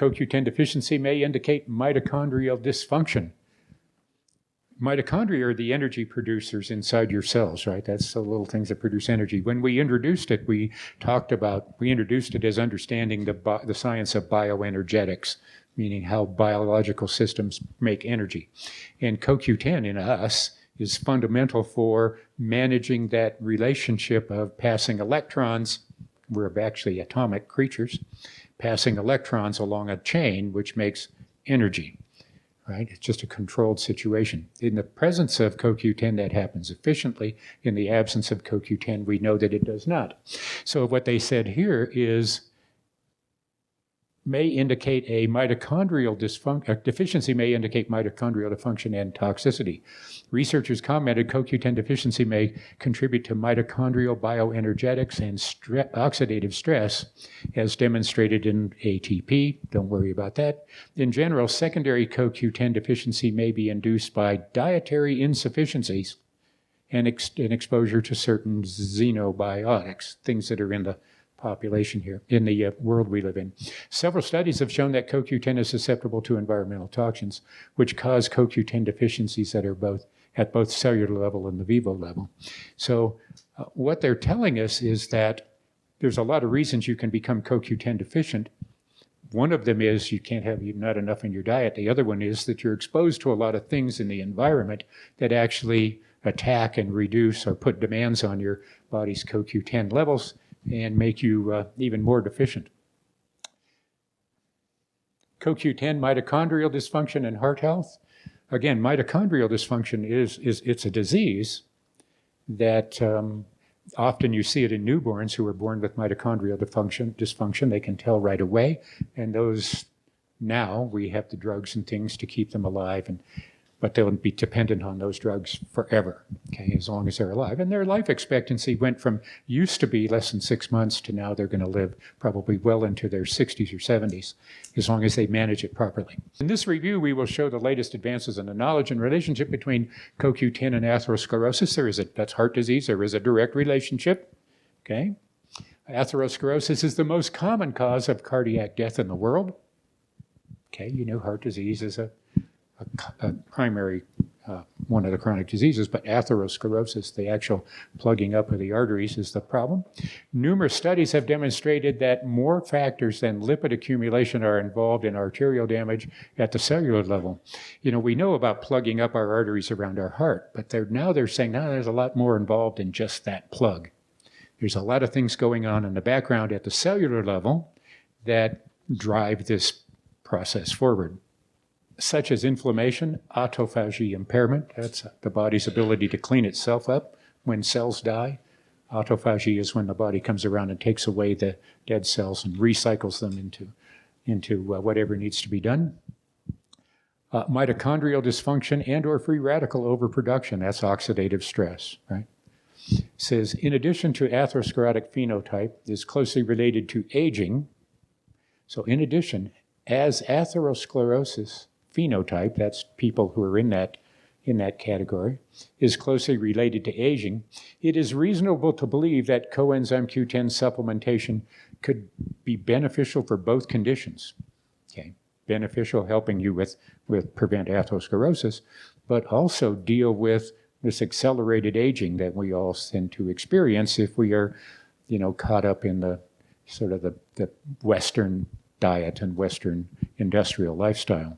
CoQ10 deficiency may indicate mitochondrial dysfunction. Mitochondria are the energy producers inside your cells, right? That's the little things that produce energy. When we introduced it, we introduced it as understanding the science of bioenergetics, meaning how biological systems make energy. And CoQ10 in us is fundamental for managing that relationship of passing electrons. We're actually atomic creatures, passing electrons along a chain, which makes energy. Right? It's just a controlled situation. In the presence of CoQ10, that happens efficiently. In the absence of CoQ10, we know that it does not. So what they said here is may indicate a mitochondrial dysfunction. Deficiency may indicate mitochondrial dysfunction and toxicity. Researchers commented CoQ10 deficiency may contribute to mitochondrial bioenergetics and oxidative stress, as demonstrated in ATP. Don't worry about that. In general, secondary CoQ10 deficiency may be induced by dietary insufficiencies and exposure to certain xenobiotics, things that are in the population here, in the world we live in. Several studies have shown that CoQ10 is susceptible to environmental toxins, which cause CoQ10 deficiencies that are at both cellular level and the vivo level. So what they're telling us is that there's a lot of reasons you can become CoQ10 deficient. One of them is you can't have not enough in your diet. The other one is that you're exposed to a lot of things in the environment that actually attack and reduce or put demands on your body's CoQ10 levels and make you even more deficient. CoQ10, mitochondrial dysfunction and heart health. Again, mitochondrial dysfunction it's a disease that often you see it in newborns who are born with mitochondrial dysfunction. They can tell right away, and those now we have the drugs and things to keep them alive, but they'll be dependent on those drugs forever, okay, as long as they're alive. And their life expectancy went from used to be less than 6 months to now they're going to live probably well into their 60s or 70s, as long as they manage it properly. In this review, we will show the latest advances in the knowledge and relationship between CoQ10 and atherosclerosis. That's heart disease. There is a direct relationship, okay? Atherosclerosis is the most common cause of cardiac death in the world. Okay, you know heart disease is a primary one of the chronic diseases, but atherosclerosis, the actual plugging up of the arteries, is the problem. Numerous studies have demonstrated that more factors than lipid accumulation are involved in arterial damage at the cellular level. You know, we know about plugging up our arteries around our heart, but now they're saying, no, there's a lot more involved in just that plug. There's a lot of things going on in the background at the cellular level that drive this process forward, such as inflammation, autophagy impairment. That's the body's ability to clean itself up when cells die. Autophagy is when the body comes around and takes away the dead cells and recycles them into whatever needs to be done. Mitochondrial dysfunction and or free radical overproduction, that's oxidative stress, right? It says, in addition to atherosclerotic phenotype, is closely related to aging. So in addition, as atherosclerosis phenotype, that's people who are in that category, is closely related to aging, it is reasonable to believe that coenzyme Q10 supplementation could be beneficial for both conditions. Okay, beneficial, helping you with prevent atherosclerosis, but also deal with this accelerated aging that we all tend to experience if we are, caught up in the sort of the Western diet and Western industrial lifestyle.